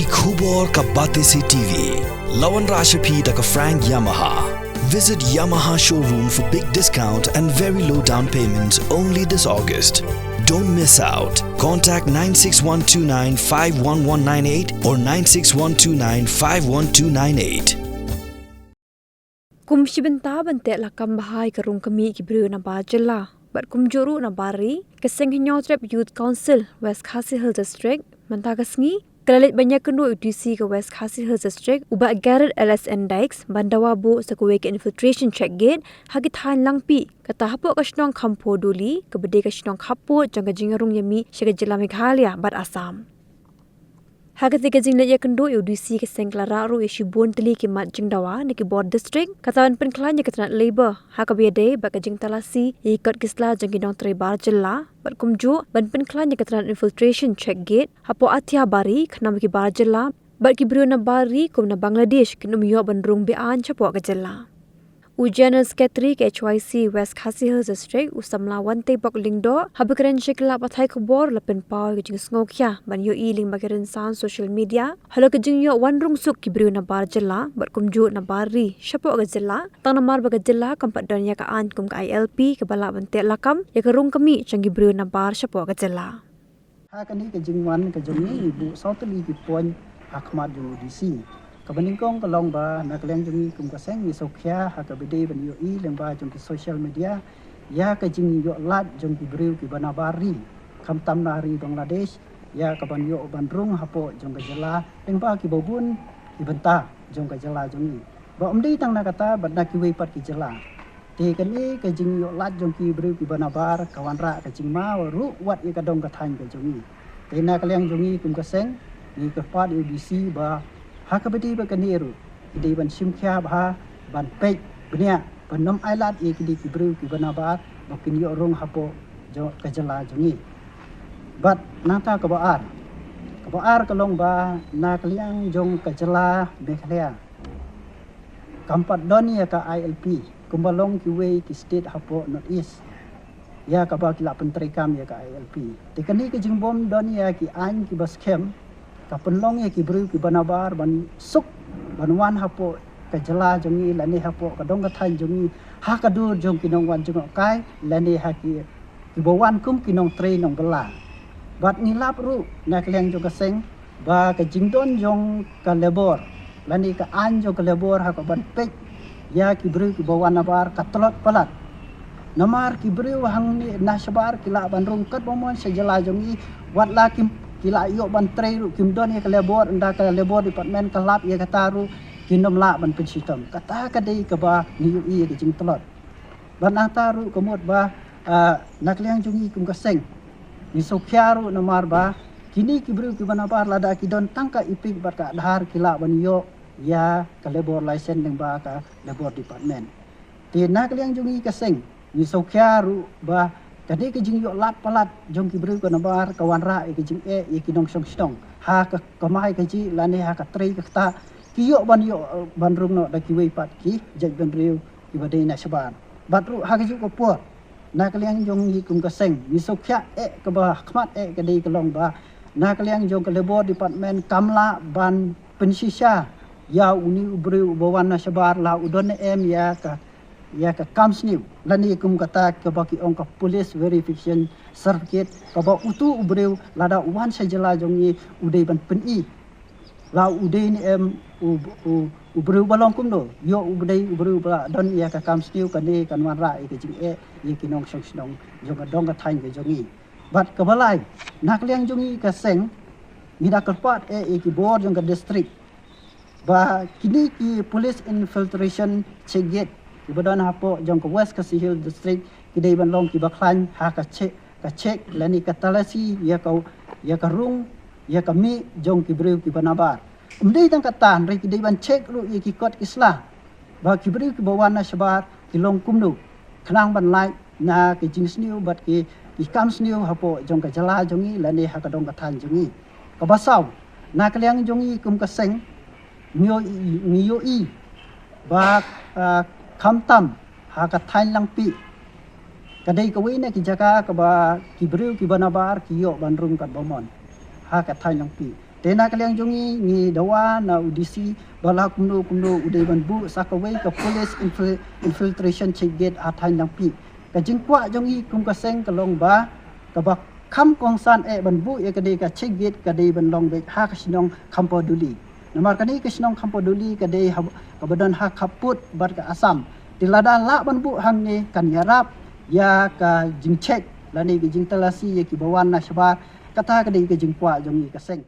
Ki khubor ka bate se TV. Lawan Rashapi da ka Frank Yamaha. Visit Yamaha showroom for big discount and very low down payments only this August. Don't miss out. Contact 96129-51198 or 96129-51298. Kumshibenta bante lakam bahai karung kami kibru na bajela. But kumjuru na bari kaseng hinyotrep Youth Council West Khasi Hills District mantagasngi kalalit banyak kenu UTC ke West Khasi Hills District uba Garrett LSN Dykes bandawa bu sakuwe ke infiltration check gate hagit han langpi kata hapo kasnong kampo duli kebede kasnong kapo jangga jingarung yami shaga jila Meghalaya bat Assam. Hagat jing le yakendo UDC ke sengklara ru isu bon teli ke mat jingdawa ni ke board district katawan penklanya ke tanat labor hakabiyade bak jing talasi ikot kisla jangidong trebar jilla bat kumju ban penklanya ke tanat infiltration check gate hapo atia bari khnam ki bar jilla bat ki bru na bari kum na Bangladesh kinum yo bandrung be an chapo ke jilla Ujian Secretary ke HYC West Khasi Hills District usamla wante bok lingdo habikren shikla pathai khobor lapen paw ke jing sngokhya ban yo ling bakiren san social media halo ke jing yo wanrung suk kibru na bar jilla bat kumju na bari shapo ke jilla tang mar ba ke jilla kampat don ya ka an kum ka ILP ke bala bante lakam ya ke rung kami changi bru na bar shapo ke jilla ha kani ke jing wan ke jing ni bu sautli ki pon akmat du DC Kabaningkong kalong ba nakleng jungi kum kaseng ni sokhya ha ka bede ban yo I leng ba jung ki social media ya ka jing yo lat jung ki briu ki banabari kam tam nari Bangladesh ya ka ban yo bandrung hapo jung ka jala leng ba ki bobun ki benta jung ka jala jungi ba umdi tang na kata ban na ki wei pat ki jala te kani ka jing yo lat jung ki briu ki banabar kawan ra ka jing ma ru wat I ka dong ka thain ka jungi te na kaleng jungi kum kaseng ni ka pat UBC ba Hakabedi bakaniru di ban simkhya bha ban pek bnia panom ailat e kidi kibru ki banabar bakin yo rong hapo jo kajala jungi bat nata kabar kalong ba na kliang jong kajala Meghalaya kampat donia ka ILP kumbalong ki way ki state hapo north east ya ka ba ki la pentri kam ya ka ILP tikani ki jingbom donia ki an ki baskem kapenlong ya ki bru ki banabar ban suk ban wan hapo ka jala jongi lani hapo ka dong ka than jongi ha ka dur jong ki nong wan jong kai lani ha ki bowan kum ki nong tre nong gala bat ni lap ru na kleng jong ka seng ba ka jingdon jong ka lebor lani ka an jong ka lebor ha ka ban pek ya ki bru ki bowan nabar ka tolot palat namar ki bru hang ni nasbar ki la ban rung kat bomon se jala jongi wat la kim kila iyo ban tre ru kimdon ya lebor nda ka lebor department kalap ya kataru kinom la ban pensitom kata kadai ka ba niu I ke jing telot ban ataru komot ba nakliang jungi kum kaseng ni sokyaru namar ba kini kibru ki banabar lada ki don tangka ipik bat ka dhar kila ban yo ya ka lebor license deng ba ka lebor department ti nakliang jungi kaseng ni sokyaru ba kadi ke jing yo lat palat jong ki bru ko nabar kawan ra ke jing e ki dong song stong ha ka kamai ke ji lane ha ka tri ka ta ki yo ban rung no da ki wei pat ki jej ban riu ki badai na saban bat ru ha ke ju ko po na kaliang jong yi kum ka seng ni sokhya e ka ba khmat e ka dei ka long ba na kaliang jong ka labor department kamla ban pensisha ya uni ubru bawan na sabar la udon em ya ka kamsniu lani kum kata ka baki ong ka police verification certificate ka ba utu ubreu lada wan sajala jongi udai ban peni la udai ni em ubreu balong kum do yo ubreu ba don ya ka kamsniu ka ne kan wan ra ke jing e ye kinong song jong ka dong ka thain ke jongi bat ka balai nak liang jongi ka seng nida ka pat e ki board jong ka district ba kini ki police infiltration check Ibadan hapo jong ka West Khasi Hills District kidai ban long ki baklan ha ka check lani ka talasi ya ka rung ya ka mi jong ki breu ki banabar umdei tang ka tan re kidai ban check ru ye ki kot isla ba ki breu ki bawan na sabar ki long kumnu khnang ban lai na ki jingsniu bat ki kam sniu hapo jong ka jala jongi lani ha ka dong ka than jongi ka basaw na kaliang jongi kum ka seng nyo I ba kamtam ha ka thain lang pi kadai ka wei na ki jaka ka ba ki bru ki banabar ki yo ban rum kat bomon ha ka thain lang pi Tena kalian jungi ni dawa na udisi bala kumno udai banbu sakawai ke police infiltration check gate athai nangpi. Ka jingkwa jungi kum ka seng kalong ba ka bak kham kong san banbu ya ka de ka check gate ka de ban long bek ha ka sinong khampo duli. Namar kani ka sinong khampo duli ka de ka badan ha khaput bar ka asam. Tilada la banbu hang ni kan yarap ya ka jingcheck lani ki jing talasi ya ki bawan na shaba kata ka de ka jingkwa jungi ka seng.